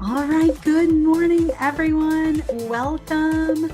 All right, good morning, everyone. Welcome.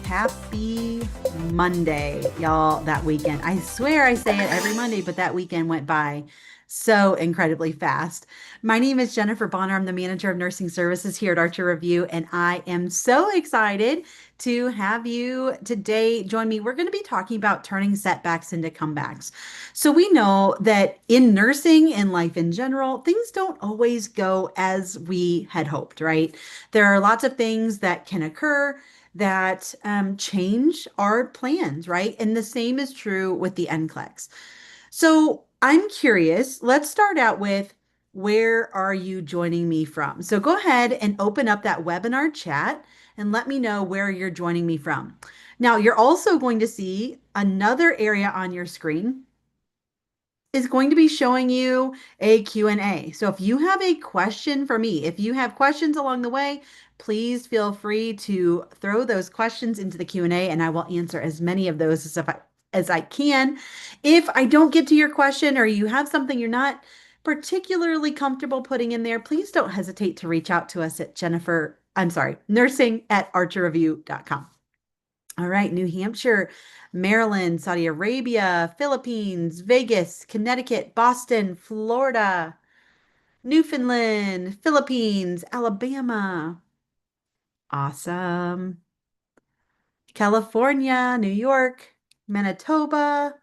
Happy Monday, y'all. That weekend. I swear I say it every Monday, but that weekend went by so incredibly fast. My name is Jennifer Bonner. I'm the manager of nursing services here at Archer Review, and I am so excited to have you today join me. We're going to be talking about turning setbacks into comebacks. So we know that in nursing and life in general, things don't always go as we had hoped, right? There are lots of things that can occur that change our plans, right? And the same is true with the NCLEX. So I'm curious, let's start out with where are you joining me from? So go ahead and open up that webinar chat and let me know where you're joining me from. Now, you're also going to see another area on your screen is going to be showing you a Q&A. So if you have a question for me, if you have questions along the way, please feel free to throw those questions into the Q&A and I will answer as many of those as I can. If I don't get to your question or you have something you're not particularly comfortable putting in there, please don't hesitate to reach out to us at nursing at archerreview.com. All right, New Hampshire, Maryland, Saudi Arabia, Philippines, Vegas, Connecticut, Boston, Florida, Newfoundland, Philippines, Alabama. Awesome. California, New York, Manitoba.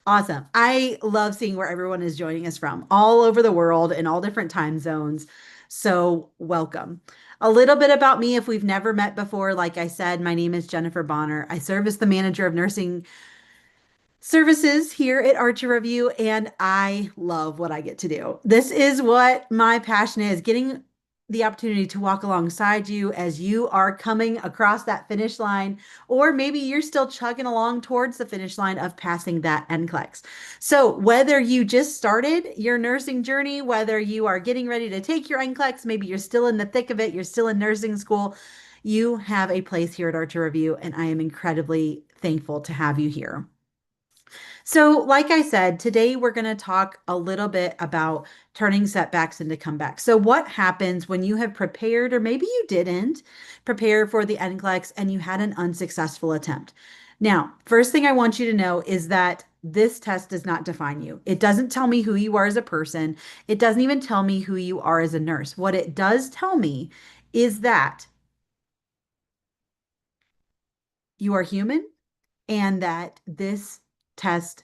Awesome. I love seeing where everyone is joining us from, all over the world in all different time zones. So, welcome. A little bit about me if we've never met before. Like I said, my name is Jennifer Bonner. I serve as the manager of nursing services here at Archer Review, and I love what I get to do. This is what my passion is, getting the opportunity to walk alongside you as you are coming across that finish line, or maybe you're still chugging along towards the finish line of passing that NCLEX. So whether you just started your nursing journey, whether you are getting ready to take your NCLEX, maybe you're still in the thick of it, you're still in nursing school, you have a place here at Archer Review, and I am incredibly thankful to have you here. So, like I said, today we're going to talk a little bit about turning setbacks into comebacks. So, what happens when you have prepared, or maybe you didn't prepare for the NCLEX and you had an unsuccessful attempt? Now, first thing I want you to know is that this test does not define you. It doesn't tell me who you are as a person. It doesn't even tell me who you are as a nurse. What it does tell me is that you are human and that this test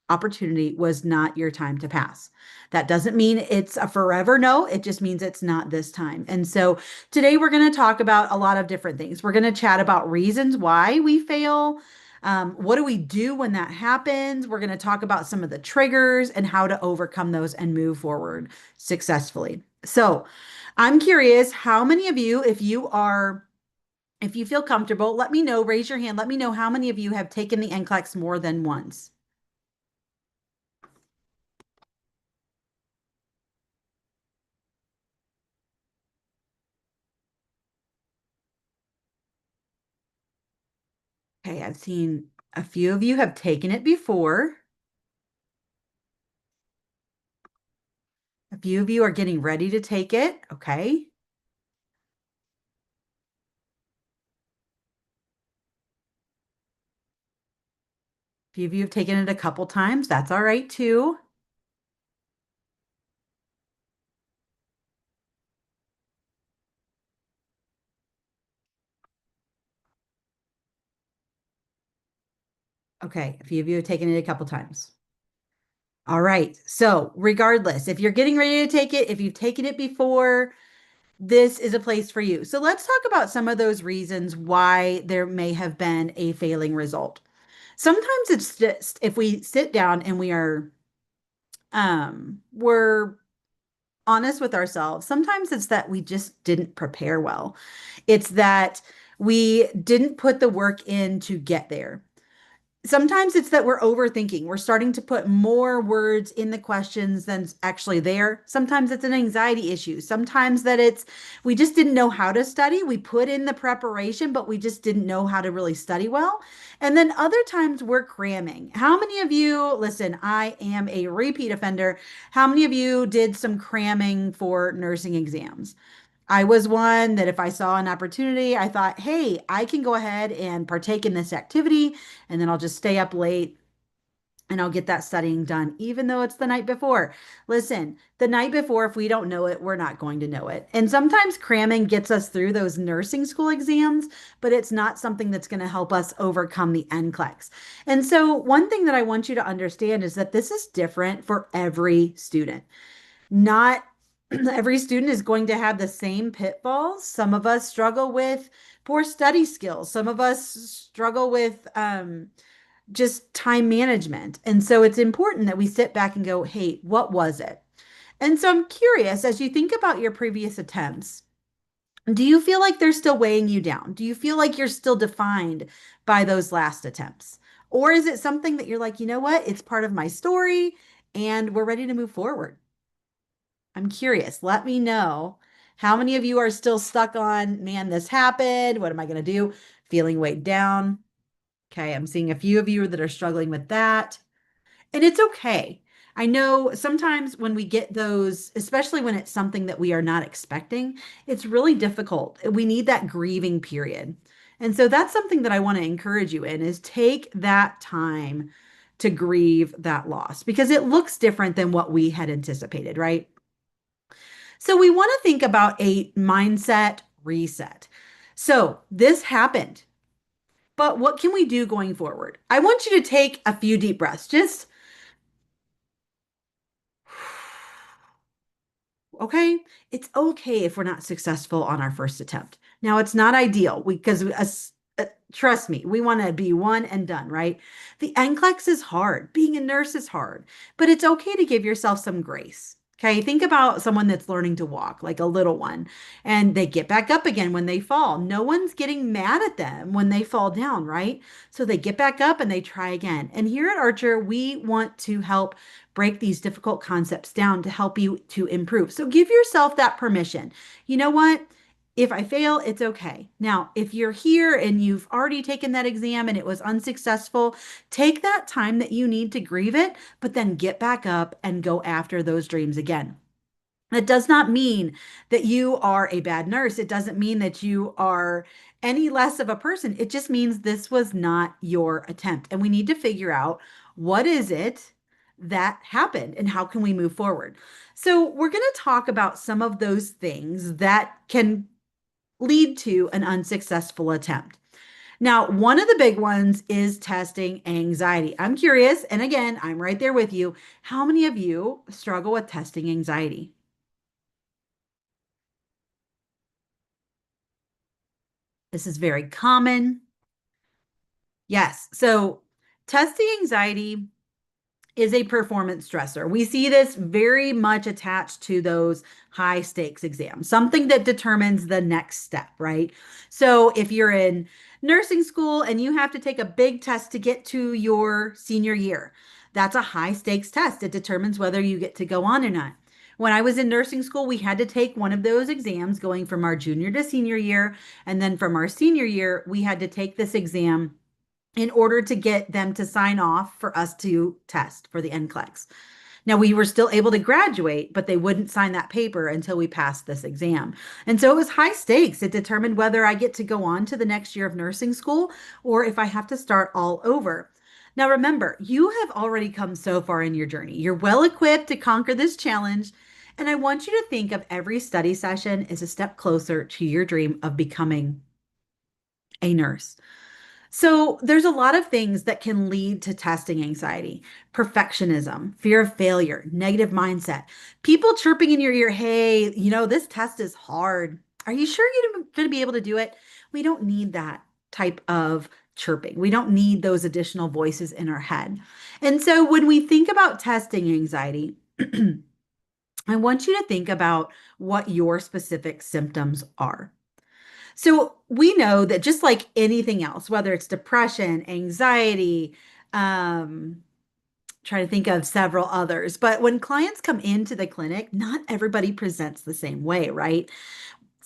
opportunity was not your time to pass. That doesn't mean it's a forever no, it just means it's not this time. And so today we're going to talk about a lot of different things. We're going to chat about reasons why we fail. What do we do when that happens? We're going to talk about some of the triggers and how to overcome those and move forward successfully. So I'm curious, how many of you, if you feel comfortable, let me know, raise your hand. Let me know how many of you have taken the NCLEX more than once. Okay, I've seen a few of you have taken it before. A few of you are getting ready to take it. Okay. A few of you have taken it a couple times. That's all right too. Okay, a few of you have taken it a couple times. All right. So, regardless, if you're getting ready to take it, if you've taken it before, this is a place for you. So, let's talk about some of those reasons why there may have been a failing result. Sometimes it's just if we sit down and we're honest with ourselves, sometimes it's that we just didn't prepare well. It's that we didn't put the work in to get there. Sometimes it's that we're overthinking. We're starting to put more words in the questions than's actually there. Sometimes it's an anxiety issue. Sometimes that it's we just didn't know how to study. We put in the preparation, but we just didn't know how to really study well. And then other times we're cramming. How many of you, listen, I am a repeat offender. How many of you did some cramming for nursing exams? I was one that if I saw an opportunity, I thought, hey, I can go ahead and partake in this activity, and then I'll just stay up late and I'll get that studying done, even though it's the night before. Listen, the night before, if we don't know it, we're not going to know it. And sometimes cramming gets us through those nursing school exams, but it's not something that's going to help us overcome the NCLEX. And so, one thing that I want you to understand is that this is different for every student. Not every student is going to have the same pitfalls. Some of us struggle with poor study skills. Some of us struggle with just time management. And so it's important that we sit back and go, hey, what was it? And so I'm curious, as you think about your previous attempts, do you feel like they're still weighing you down? Do you feel like you're still defined by those last attempts? Or is it something that you're like, you know what? It's part of my story and we're ready to move forward? I'm curious. Let me know how many of you are still stuck on, man, this happened. What am I going to do? Feeling weighed down. Okay, I'm seeing a few of you that are struggling with that. And it's okay. I know sometimes when we get those, especially when it's something that we are not expecting, it's really difficult. We need that grieving period. And so that's something that I want to encourage you in is take that time to grieve that loss because it looks different than what we had anticipated, right? So we want to think about a mindset reset. So this happened, but what can we do going forward? I want you to take a few deep breaths. Just okay, it's okay if we're not successful on our first attempt. Now, it's not ideal because trust me, we want to be one and done, right? The NCLEX is hard. Being a nurse is hard, but it's okay to give yourself some grace. Okay, think about someone that's learning to walk, like a little one, and they get back up again when they fall. No one's getting mad at them when they fall down, right? So they get back up and they try again. And here at Archer, we want to help break these difficult concepts down to help you to improve. So give yourself that permission. You know what? If I fail, it's okay. Now, if you're here and you've already taken that exam and it was unsuccessful, take that time that you need to grieve it, but then get back up and go after those dreams again. That does not mean that you are a bad nurse. It doesn't mean that you are any less of a person. It just means this was not your attempt. And we need to figure out what is it that happened and how can we move forward. So, we're going to talk about some of those things that can lead to an unsuccessful attempt. Now, one of the big ones is testing anxiety. I'm curious, and again, I'm right there with you. How many of you struggle with testing anxiety? This is very common. Yes. So, testing anxiety is a performance stressor. We see this very much attached to those high stakes exams, something that determines the next step, right? So, if you're in nursing school and you have to take a big test to get to your senior year, that's a high stakes test. It determines whether you get to go on or not. When I was in nursing school, we had to take one of those exams going from our junior to senior year. And then from our senior year, we had to take this exam in order to get them to sign off for us to test for the NCLEX. Now, we were still able to graduate, but they wouldn't sign that paper until we passed this exam. And so it was high stakes. It determined whether I get to go on to the next year of nursing school or if I have to start all over. Now, remember, you have already come so far in your journey. You're well equipped to conquer this challenge. And I want you to think of every study session as a step closer to your dream of becoming a nurse. So, there's a lot of things that can lead to testing anxiety, perfectionism, fear of failure, negative mindset, people chirping in your ear, hey, this test is hard. Are you sure you're going to be able to do it? We don't need that type of chirping. We don't need those additional voices in our head. And so, when we think about testing anxiety, I want you to think about what your specific symptoms are. So we know that just like anything else, whether it's depression, anxiety, um, try to think of several others, but when clients come into the clinic, not everybody presents the same way, right?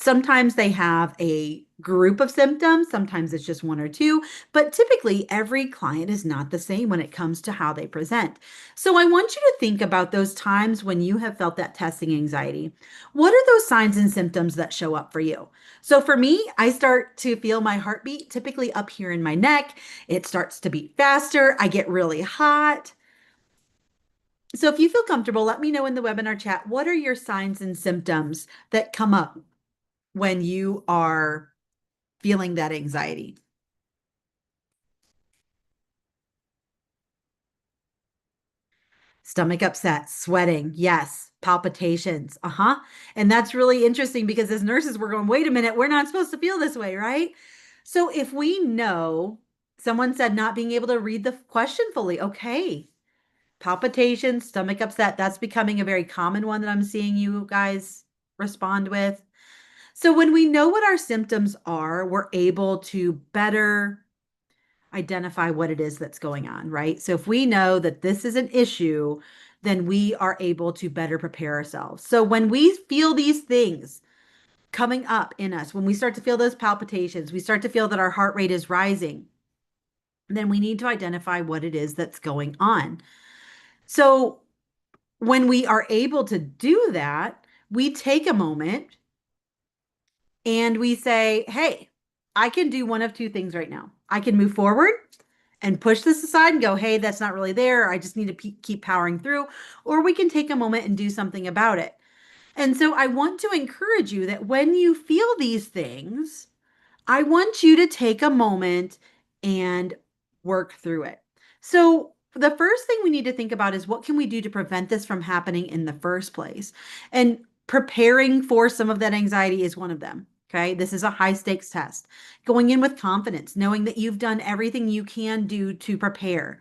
Sometimes they have a group of symptoms, sometimes it's just one or two, but typically every client is not the same when it comes to how they present. So I want you to think about those times when you have felt that testing anxiety. What are those signs and symptoms that show up for you? So for me, I start to feel my heartbeat typically up here in my neck. It starts to beat faster. I get really hot. So if you feel comfortable, let me know in the webinar chat, what are your signs and symptoms that come up when you are feeling that anxiety? Stomach upset, sweating, yes, palpitations, And that's really interesting because as nurses, we're going, wait a minute, we're not supposed to feel this way, right? So if we know someone said not being able to read the question fully, okay, palpitations, stomach upset, that's becoming a very common one that I'm seeing you guys respond with. So when we know what our symptoms are, we're able to better identify what it is that's going on, right? So if we know that this is an issue, then we are able to better prepare ourselves. So when we feel these things coming up in us, when we start to feel those palpitations, we start to feel that our heart rate is rising, then we need to identify what it is that's going on. So when we are able to do that, we take a moment and we say, hey, I can do one of two things right now. I can move forward and push this aside and go, hey, that's not really there. I just need to keep powering through. Or we can take a moment and do something about it. And so I want to encourage you that when you feel these things, I want you to take a moment and work through it. So, the first thing we need to think about is what can we do to prevent this from happening in the first place? And preparing for some of that anxiety is one of them. Okay. This is a high stakes test. Going in with confidence, knowing that you've done everything you can do to prepare.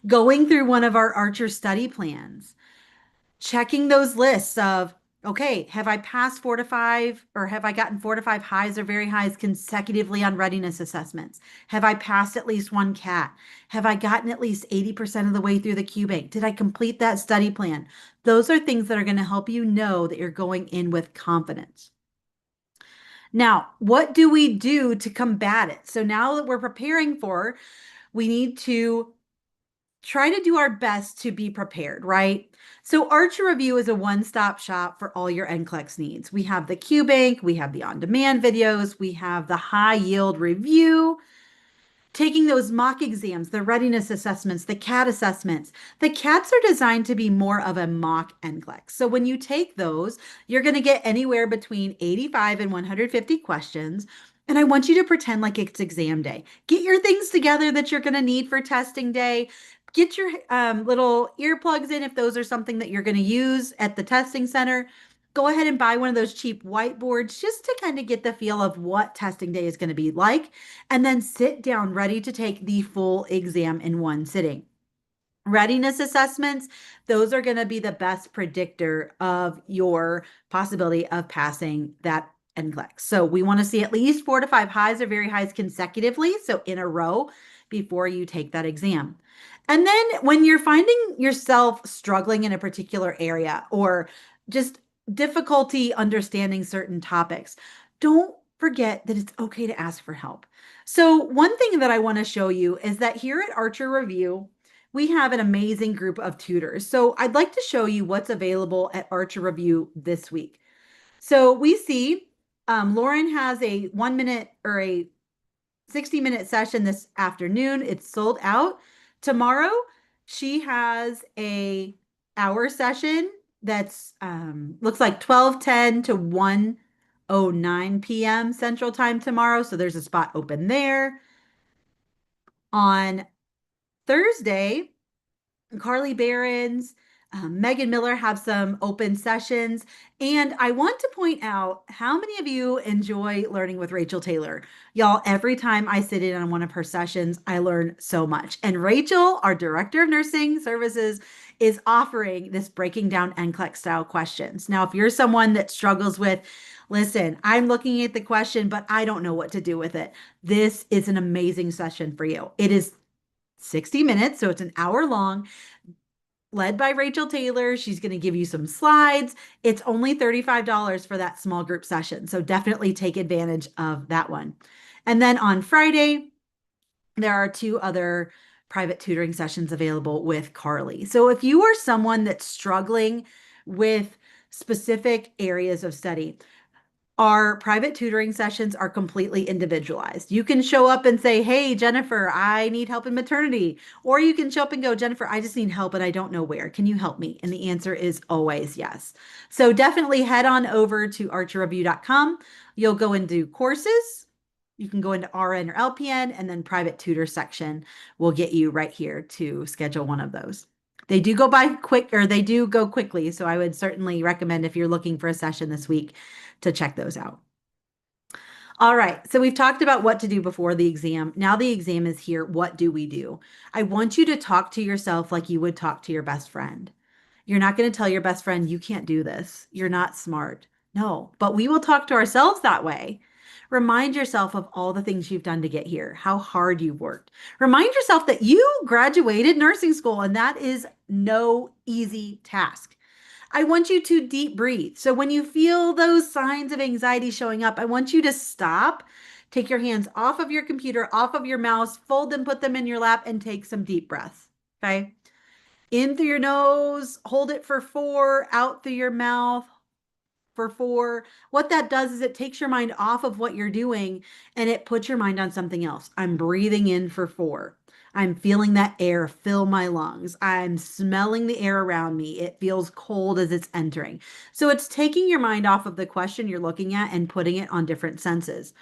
Going through one of our Archer study plans, checking those lists of, okay, have I passed 4 to 5 or have I gotten 4 to 5 highs or very highs consecutively on readiness assessments? Have I passed at least one CAT? Have I gotten at least 80% of the way through the Q bank? Did I complete that study plan? Those are things that are going to help you know that you're going in with confidence. Now, what do we do to combat it? So now that we're preparing for, we need to try to do our best to be prepared, right? So Archer Review is a one-stop shop for all your NCLEX needs. We have the Q Bank, we have the on-demand videos, we have the high yield review, taking those mock exams, the readiness assessments, the CAT assessments. The CATs are designed to be more of a mock NCLEX. So when you take those, you're going to get anywhere between 85 and 150 questions. And I want you to pretend like it's exam day. Get your things together that you're going to need for testing day. Get your little earplugs in if those are something that you're going to use at the testing center. Go ahead and buy one of those cheap whiteboards just to kind of get the feel of what testing day is going to be like, and then sit down ready to take the full exam in one sitting. Readiness assessments, those are going to be the best predictor of your possibility of passing that NCLEX. So we want to see at least 4 to 5 highs or very highs consecutively, so in a row, before you take that exam. And then when you're finding yourself struggling in a particular area or just difficulty understanding certain topics, don't forget that it's okay to ask for help. So one thing that I want to show you is that here at Archer Review, we have an amazing group of tutors. So I'd like to show you what's available at Archer Review this week. So we see Lauren has a 1 minute or a 60-minute session this afternoon. It's sold out. Tomorrow, she has a hour session that's looks like 12:10 to 1:09 p.m. Central Time tomorrow. So there's a spot open there. On Thursday, Carly Behrens, Megan Miller have some open sessions. And I want to point out how many of you enjoy learning with Rachel Taylor. Y'all, every time I sit in on one of her sessions, I learn so much. And Rachel, our Director of Nursing Services, is offering this breaking down NCLEX style questions. Now, if you're someone that struggles with, listen, I'm looking at the question, but I don't know what to do with it, this is an amazing session for you. It is 60 minutes, so it's an hour long. led by Rachel Taylor. She's going to give you some slides. It's only $35 for that small group session. So definitely take advantage of that one. And then on Friday, there are two other private tutoring sessions available with Carly. So if you are someone that's struggling with specific areas of study, our private tutoring sessions are completely individualized. You can show up and say, "Hey, Jennifer, I need help in maternity." Or you can show up and go, "Jennifer, I just need help and I don't know where. Can you help me?" And the answer is always yes. So definitely head on over to archerreview.com. You'll go into courses. You can go into RN or LPN, and then private tutor section will get you right here to schedule one of those. They do go by quick, or they do go quickly. So I would certainly recommend if you're looking for a session this week to check those out. All right, so we've talked about what to do before the exam. Now the exam is here. What do we do? I want you to talk to yourself like you would talk to your best friend. You're not going to tell your best friend, "You can't do this. You're not smart." No, but we will talk to ourselves that way. Remind yourself of all the things you've done to get here, how hard you've worked. Remind yourself that you graduated nursing school, and that is no easy task. I want you to deep breathe. So when you feel those signs of anxiety showing up, I want you to stop, take your hands off of your computer, off of your mouse, fold them, put them in your lap, and take some deep breaths. Okay. In through your nose, hold it for 4, out through your mouth for 4. What that does is it takes your mind off of what you're doing and it puts your mind on something else. I'm breathing in for 4. I'm feeling that air fill my lungs. I'm smelling the air around me. It feels cold as it's entering. So it's taking your mind off of the question you're looking at and putting it on different senses.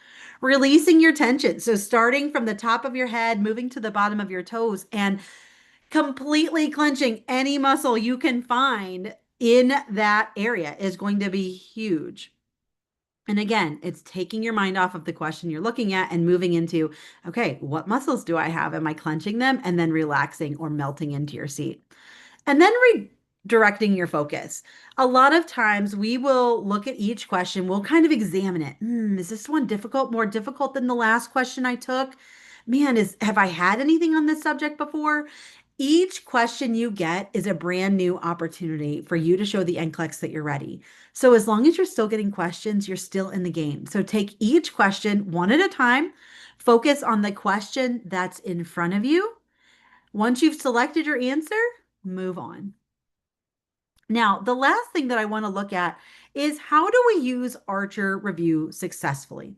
Releasing your tension. So starting from the top of your head, moving to the bottom of your toes, and completely clenching any muscle you can find in that area is going to be huge. And again, it's taking your mind off of the question you're looking at and moving into, okay, what muscles do I have? Am I clenching them? And then relaxing or melting into your seat. And then redirecting your focus. A lot of times we will look at each question, we'll kind of examine it. Is this one difficult, more difficult than the last question I took? Man, have I had anything on this subject before? Each question you get is a brand new opportunity for you to show the NCLEX that you're ready. So as long as you're still getting questions, you're still in the game. So take each question one at a time, focus on the question that's in front of you. Once you've selected your answer, move on. Now, the last thing that I want to look at is, how do we use Archer Review successfully?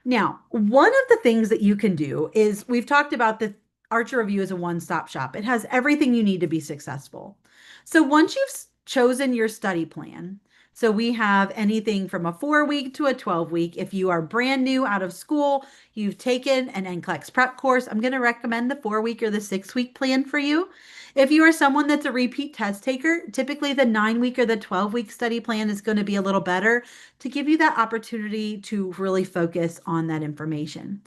Now, one of the things that you can do is, we've talked about the Archer Review as a one-stop shop. It has everything you need to be successful. So once you've chosen your study plan, so we have anything from a 4-week to a 12-week. If you are brand new out of school, you've taken an NCLEX prep course, I'm going to recommend the 4-week or the 6-week plan for you. If you are someone that's a repeat test taker, typically the 9-week or the 12-week study plan is going to be a little better to give you that opportunity to really focus on that information.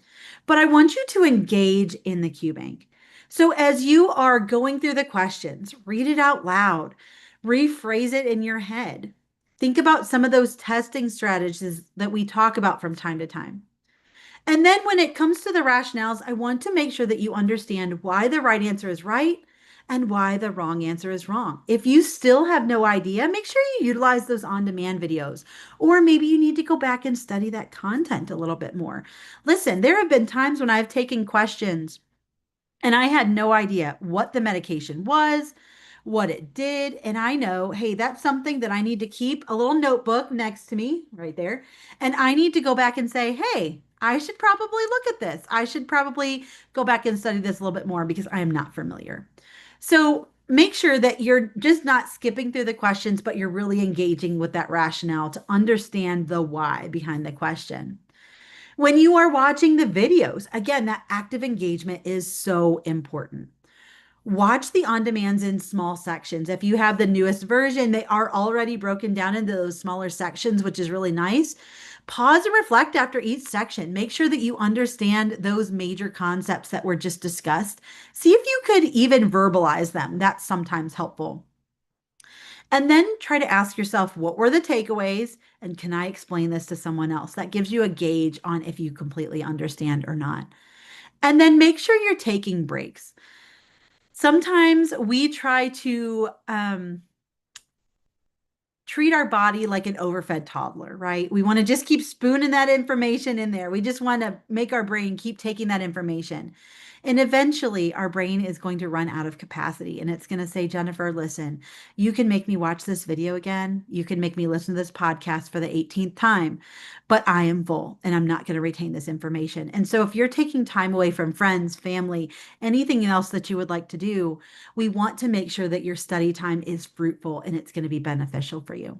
But I want you to engage in the Q Bank. So as you are going through the questions, read it out loud, rephrase it in your head. Think about some of those testing strategies that we talk about from time to time. And then when it comes to the rationales, I want to make sure that you understand why the right answer is right and why the wrong answer is wrong. If you still have no idea, make sure you utilize those on-demand videos, or maybe you need to go back and study that content a little bit more. Listen, there have been times when I've taken questions and I had no idea what the medication was, what it did. And I know, hey, that's something that I need to keep a little notebook next to me right there. And I need to go back and say, hey, I should probably look at this. I should probably go back and study this a little bit more because I am not familiar. So make sure that you're just not skipping through the questions, but you're really engaging with that rationale to understand the why behind the question. When you are watching the videos, again, that active engagement is so important. Watch the on-demands in small sections. If you have the newest version, they are already broken down into those smaller sections, which is really nice. Pause and reflect after each section. Make sure that you understand those major concepts that were just discussed. See if you could even verbalize them. That's sometimes helpful. And then try to ask yourself, what were the takeaways? And can I explain this to someone else? That gives you a gauge on if you completely understand or not. And then make sure you're taking breaks. Sometimes we try to treat our body like an overfed toddler, right? We want to just keep spooning that information in there. We just want to make our brain keep taking that information. And eventually, our brain is going to run out of capacity and it's going to say, Jennifer, listen, you can make me watch this video again. You can make me listen to this podcast for the 18th time, but I am full and I'm not going to retain this information. And so, if you're taking time away from friends, family, anything else that you would like to do, we want to make sure that your study time is fruitful and it's going to be beneficial for you.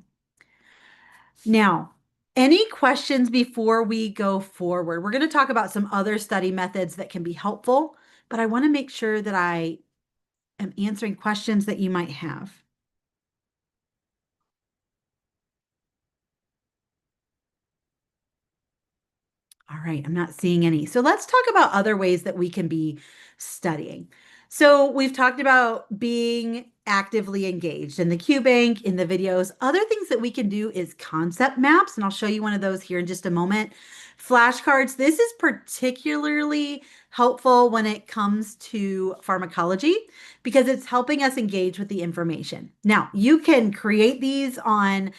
Now, any questions before we go forward? We're going to talk about some other study methods that can be helpful, but I want to make sure that I am answering questions that you might have. All right, I'm not seeing any. So let's talk about other ways that we can be studying. So we've talked about being actively engaged in the Q bank, in the videos. Other things that we can do is concept maps, and I'll show you one of those here in just a moment. Flashcards. This is particularly helpful when it comes to pharmacology because it's helping us engage with the information. Now, you can create these on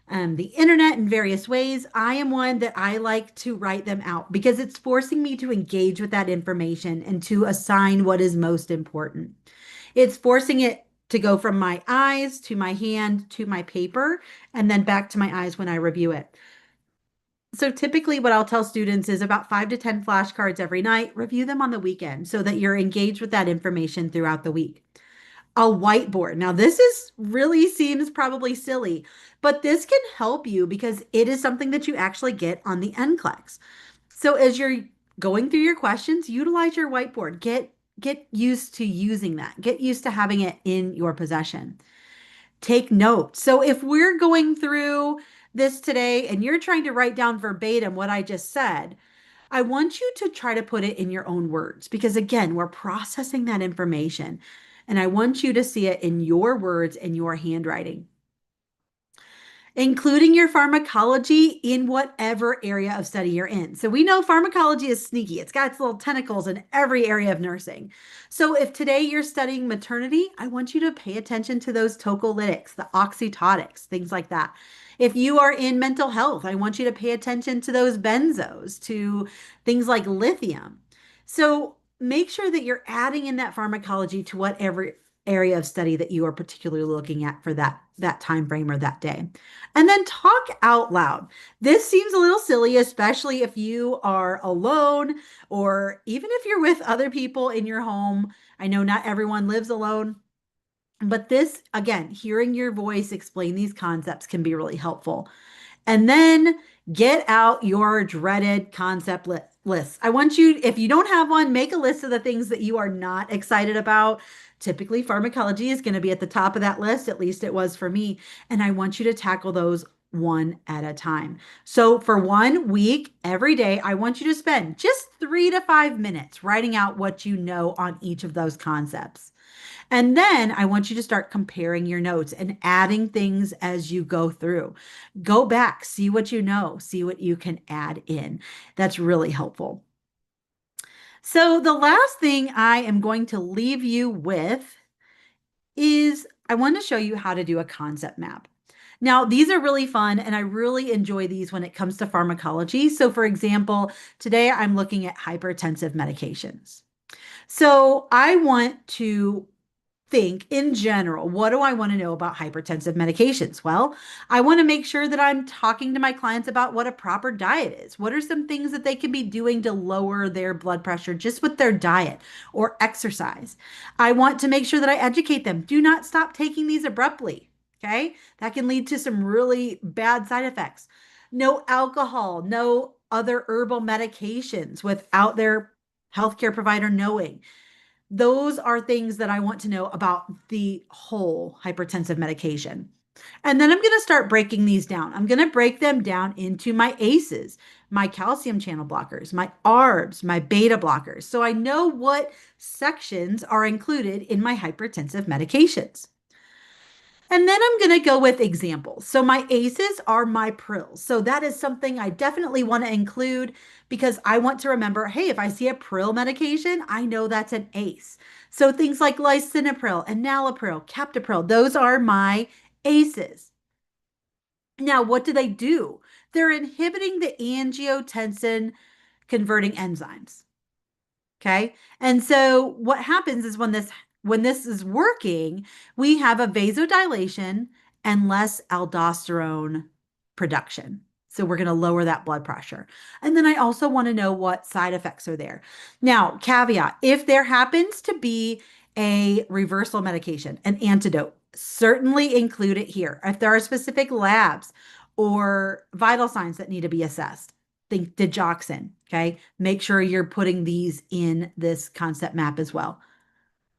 the internet in various ways. I am one that I like to write them out because it's forcing me to engage with that information and to assign what is most important. It's forcing it to go from my eyes to my hand to my paper and then back to my eyes when I review it. So typically what I'll tell students is about 5 to 10 flashcards every night, review them on the weekend so that you're engaged with that information throughout the week. A whiteboard. Now, this is really seems probably silly, but this can help you because it is something that you actually get on the NCLEX. So as you're going through your questions, utilize your whiteboard. Get used to using that. Get used to having it in your possession. Take notes. So if we're going through this today and you're trying to write down verbatim what I just said, I want you to try to put it in your own words because, again, we're processing that information. And I want you to see it in your words and your handwriting, including your pharmacology in whatever area of study you're in. So we know pharmacology is sneaky. It's got its little tentacles in every area of nursing. So if today you're studying maternity, I want you to pay attention to those tocolytics, the oxytotics, things like that. If you are in mental health, I want you to pay attention to those benzos, to things like lithium. So make sure that you're adding in that pharmacology to whatever area of study that you are particularly looking at for that time frame or that day. And then talk out loud. This seems a little silly, especially if you are alone or even if you're with other people in your home. I know not everyone lives alone, but this, again, hearing your voice explain these concepts can be really helpful. And then get out your dreaded concept list. I want you, if you don't have one, make a list of the things that you are not excited about. Typically, pharmacology is going to be at the top of that list, at least it was for me. And I want you to tackle those one at a time. So for 1 week, every day, I want you to spend just 3 to 5 minutes writing out what you know on each of those concepts. And then I want you to start comparing your notes and adding things as you go through. Go back, see what you know, see what you can add in. That's really helpful. So, the last thing I am going to leave you with is I want to show you how to do a concept map. Now, these are really fun, and I really enjoy these when it comes to pharmacology. So, for example, today I'm looking at hypertensive medications. So, I want to think in general, what do I want to know about hypertensive medications? Well, I want to make sure that I'm talking to my clients about what a proper diet is. What are some things that they can be doing to lower their blood pressure just with their diet or exercise? I want to make sure that I educate them. Do not stop taking these abruptly. Okay. That can lead to some really bad side effects. No alcohol, no other herbal medications without their healthcare provider knowing. Those are things that I want to know about the whole hypertensive medication. And then I'm going to start breaking these down. I'm going to break them down into my ACEs, my calcium channel blockers, my ARBs, my beta blockers. So I know what sections are included in my hypertensive medications. And then I'm going to go with examples. So my ACEs are my prills. So that is something I definitely want to include because I want to remember, hey, if I see a prill medication, I know that's an ACE. So things like lisinopril, enalapril, captopril, those are my ACEs. Now, what do they do? They're inhibiting the angiotensin converting enzymes. Okay. And so what happens is when this is working, we have a vasodilation and less aldosterone production. So we're going to lower that blood pressure. And then I also want to know what side effects are there. Now, caveat, if there happens to be a reversal medication, an antidote, certainly include it here. If there are specific labs or vital signs that need to be assessed, think digoxin. Okay. Make sure you're putting these in this concept map as well.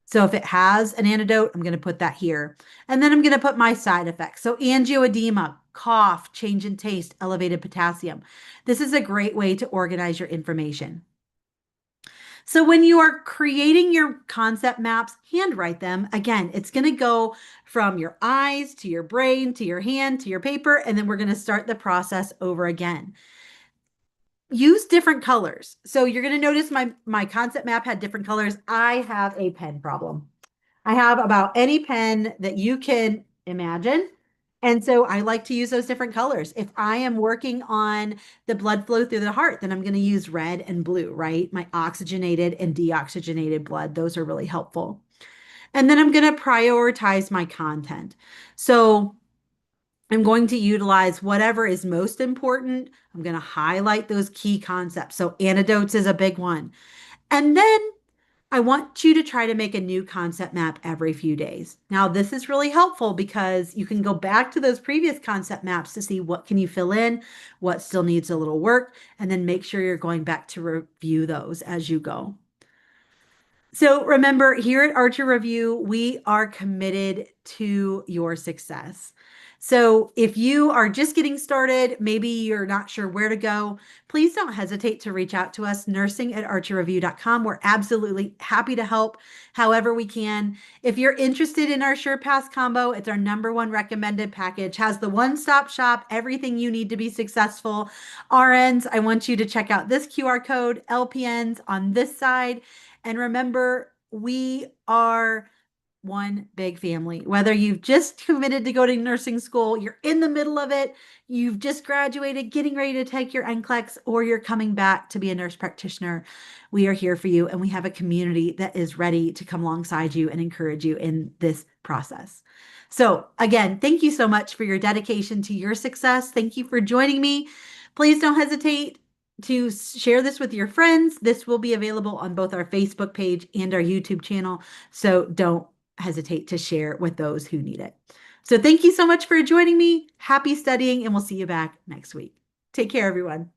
So if it has an antidote, I'm going to put that here. And then I'm going to put my side effects. So angioedema, cough, change in taste, elevated potassium. This is a great way to organize your information. So when you are creating your concept maps, handwrite them. Again, it's going to go from your eyes to your brain to your hand to your paper, and then we're going to start the process over again. Use different colors. So you're going to notice my concept map had different colors. I have a pen problem. I have about any pen that you can imagine. And so I like to use those different colors. If I am working on the blood flow through the heart, then I'm going to use red and blue, right? My oxygenated and deoxygenated blood. Those are really helpful. And then I'm going to prioritize my content. So I'm going to utilize whatever is most important. I'm going to highlight those key concepts. So antidotes is a big one. And then I want you to try to make a new concept map every few days. Now, this is really helpful because you can go back to those previous concept maps to see what can you fill in, what still needs a little work, and then make sure you're going back to review those as you go. So remember, here at Archer Review, we are committed to your success. So if you are just getting started, maybe you're not sure where to go, please don't hesitate to reach out to us, nursing@archerreview.com. We're absolutely happy to help however we can. If you're interested in our SurePass combo, it's our #1 recommended package, has the one-stop shop, everything you need to be successful. RNs, I want you to check out this QR code, LPNs on this side. And remember, we are one big family. Whether you've just committed to go to nursing school, you're in the middle of it, you've just graduated, getting ready to take your NCLEX, or you're coming back to be a nurse practitioner, we are here for you. And we have a community that is ready to come alongside you and encourage you in this process. So again, thank you so much for your dedication to your success. Thank you for joining me. Please don't hesitate to share this with your friends. This will be available on both our Facebook page and our YouTube channel. So don't hesitate to share with those who need it. So thank you so much for joining me. Happy studying, and we'll see you back next week. Take care, everyone.